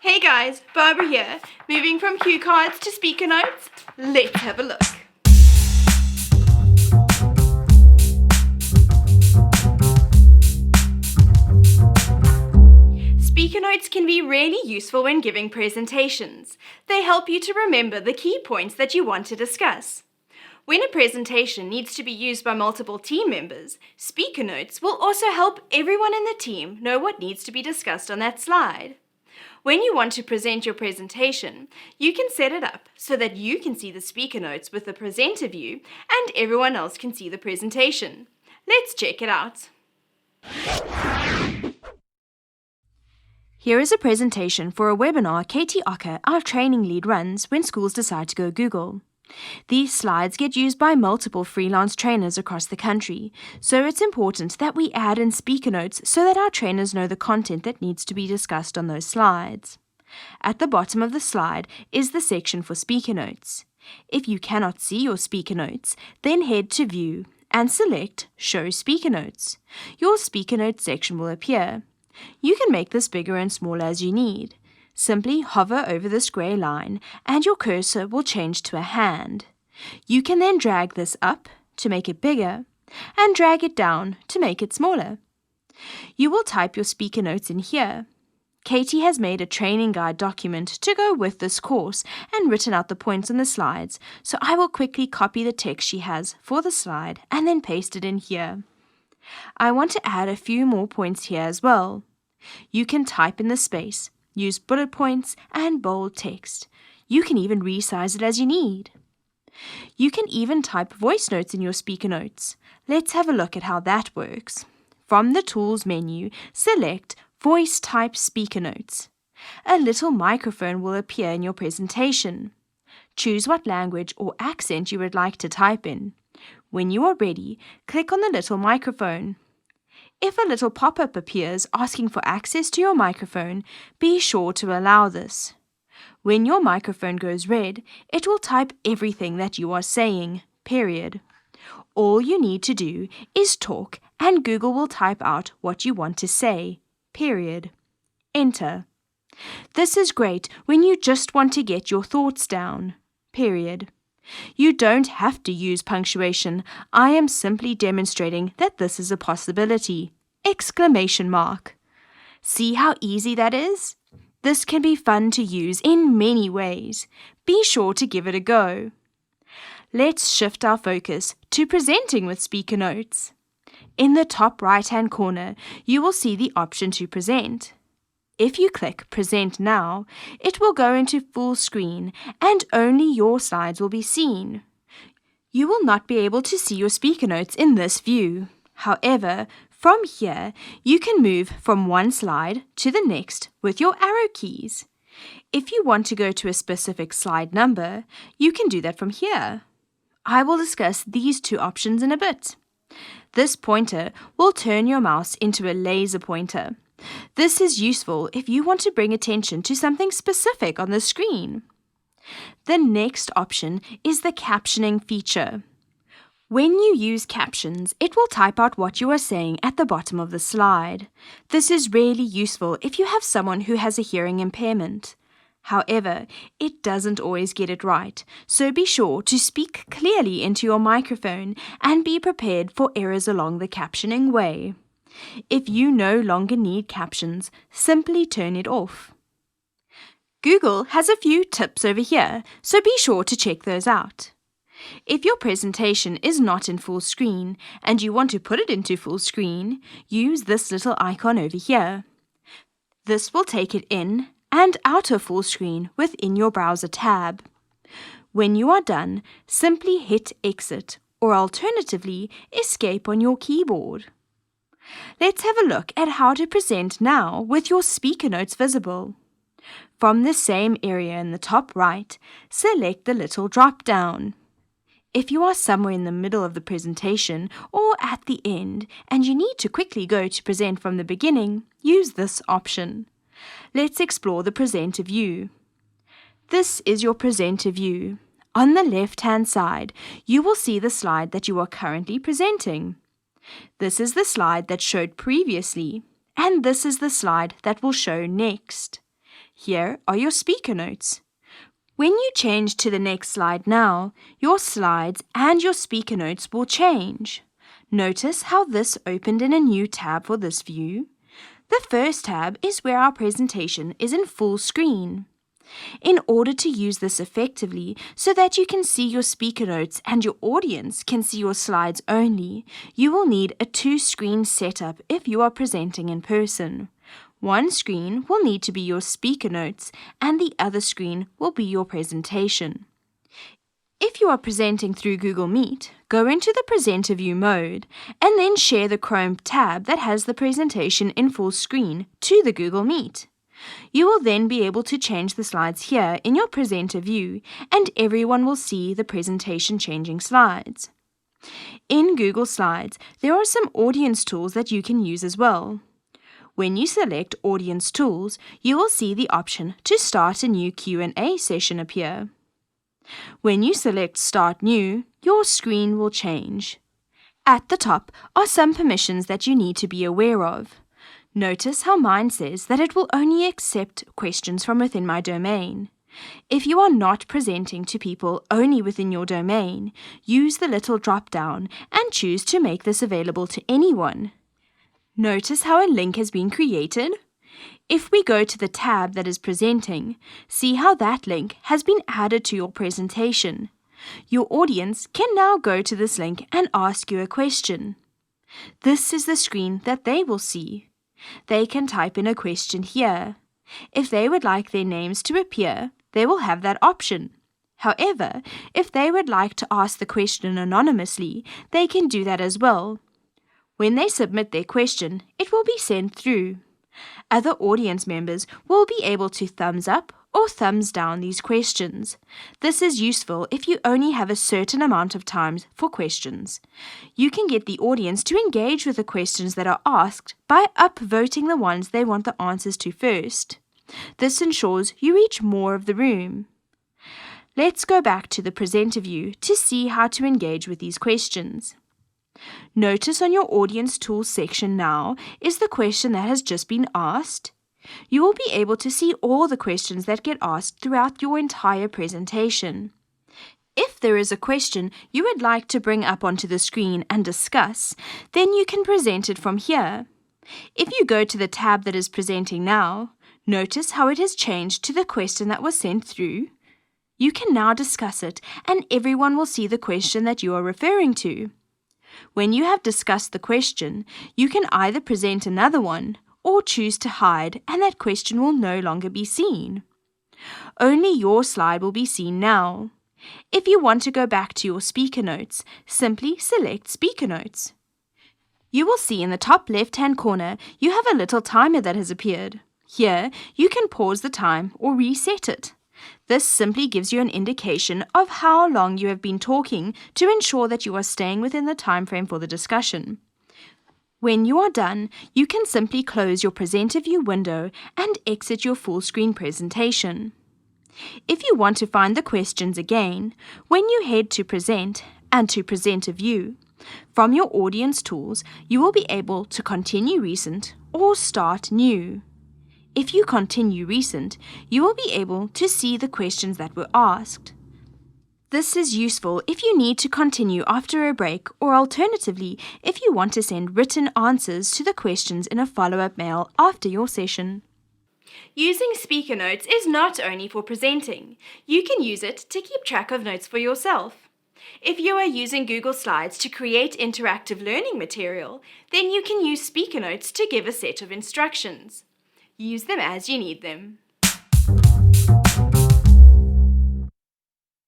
Hey guys, Barbara here. Moving from cue cards to speaker notes. Let's have a look. Speaker notes can be really useful when giving presentations. They help you to remember the key points that you want to discuss. When a presentation needs to be used by multiple team members, speaker notes will also help everyone in the team know what needs to be discussed on that slide. When you want to present your presentation, you can set it up so that you can see the speaker notes with the presenter view and everyone else can see the presentation. Let's check it out. Here is a presentation for a webinar Katie Ocker, our training lead, runs when schools decide to go Google. These slides get used by multiple freelance trainers across the country, so it's important that we add in speaker notes so that our trainers know the content that needs to be discussed on those slides. At the bottom of the slide is the section for speaker notes. If you cannot see your speaker notes, then head to View and select Show Speaker Notes. Your speaker notes section will appear. You can make this bigger and smaller as you need. Simply hover over this grey line and your cursor will change to a hand. You can then drag this up to make it bigger and drag it down to make it smaller. You will type your speaker notes in here. Katie has made a training guide document to go with this course and written out the points on the slides, so I will quickly copy the text she has for the slide and then paste it in here. I want to add a few more points here as well. You can type in the space, use bullet points and bold text. You can even resize it as you need. You can even type voice notes in your speaker notes. Let's have a look at how that works. From the Tools menu, select Voice Type Speaker Notes. A little microphone will appear in your presentation. Choose what language or accent you would like to type in. When you are ready, click on the little microphone. If a little pop-up appears asking for access to your microphone, be sure to allow this. When your microphone goes red, it will type everything that you are saying, period. All you need to do is talk and Google will type out what you want to say, period. Enter. This is great when you just want to get your thoughts down, period. You don't have to use punctuation. I am simply demonstrating that this is a possibility. Exclamation mark. See how easy that is? This can be fun to use in many ways. Be sure to give it a go. Let's shift our focus to presenting with speaker notes. In the top right-hand corner, you will see the option to present. If you click Present Now, it will go into full screen and only your slides will be seen. You will not be able to see your speaker notes in this view. However, from here, you can move from one slide to the next with your arrow keys. If you want to go to a specific slide number, you can do that from here. I will discuss these two options in a bit. This pointer will turn your mouse into a laser pointer. This is useful if you want to bring attention to something specific on the screen. The next option is the captioning feature. When you use captions, it will type out what you are saying at the bottom of the slide. This is really useful if you have someone who has a hearing impairment. However, it doesn't always get it right, so be sure to speak clearly into your microphone and be prepared for errors along the captioning way. If you no longer need captions, simply turn it off. Google has a few tips over here, so be sure to check those out. If your presentation is not in full screen and you want to put it into full screen, use this little icon over here. This will take it in and out of full screen within your browser tab. When you are done, simply hit Exit or alternatively Escape on your keyboard. Let's have a look at how to present now with your speaker notes visible. From the same area in the top right, select the little drop-down. If you are somewhere in the middle of the presentation or at the end and you need to quickly go to present from the beginning, use this option. Let's explore the presenter view. This is your presenter view. On the left-hand side, you will see the slide that you are currently presenting. This is the slide that showed previously, and this is the slide that will show next. Here are your speaker notes. When you change to the next slide now, your slides and your speaker notes will change. Notice how this opened in a new tab for this view. The first tab is where our presentation is in full screen. In order to use this effectively so that you can see your speaker notes and your audience can see your slides only, you will need a two-screen setup if you are presenting in person. One screen will need to be your speaker notes and the other screen will be your presentation. If you are presenting through Google Meet, go into the Presenter View mode and then share the Chrome tab that has the presentation in full screen to the Google Meet. You will then be able to change the slides here in your Presenter View and everyone will see the presentation changing slides. In Google Slides, there are some audience tools that you can use as well. When you select Audience Tools, you will see the option to start a new Q&A session appear. When you select Start New, your screen will change. At the top are some permissions that you need to be aware of. Notice how mine says that it will only accept questions from within my domain. If you are not presenting to people only within your domain, use the little drop-down and choose to make this available to anyone. Notice how a link has been created? If we go to the tab that is presenting, see how that link has been added to your presentation. Your audience can now go to this link and ask you a question. This is the screen that they will see. They can type in a question here. If they would like their names to appear, they will have that option. However, if they would like to ask the question anonymously, they can do that as well. When they submit their question, it will be sent through. Other audience members will be able to thumbs up or thumbs down these questions. This is useful if you only have a certain amount of time for questions. You can get the audience to engage with the questions that are asked by upvoting the ones they want the answers to first. This ensures you reach more of the room. Let's go back to the presenter view to see how to engage with these questions. Notice on your Audience Tools section now is the question that has just been asked. You will be able to see all the questions that get asked throughout your entire presentation. If there is a question you would like to bring up onto the screen and discuss, then you can present it from here. If you go to the tab that is presenting now, notice how it has changed to the question that was sent through. You can now discuss it and everyone will see the question that you are referring to. When you have discussed the question, you can either present another one or choose to hide and that question will no longer be seen. Only your slide will be seen now. If you want to go back to your speaker notes, simply select Speaker Notes. You will see in the top left-hand corner you have a little timer that has appeared. Here, you can pause the time or reset it. This simply gives you an indication of how long you have been talking to ensure that you are staying within the time frame for the discussion. When you are done, you can simply close your Presenter View window and exit your full screen presentation. If you want to find the questions again, when you head to Present and to Presenter View, from your Audience Tools, you will be able to continue recent or start new. If you continue recent, you will be able to see the questions that were asked. This is useful if you need to continue after a break or alternatively if you want to send written answers to the questions in a follow-up mail after your session. Using speaker notes is not only for presenting. You can use it to keep track of notes for yourself. If you are using Google Slides to create interactive learning material, then you can use speaker notes to give a set of instructions. Use them as you need them.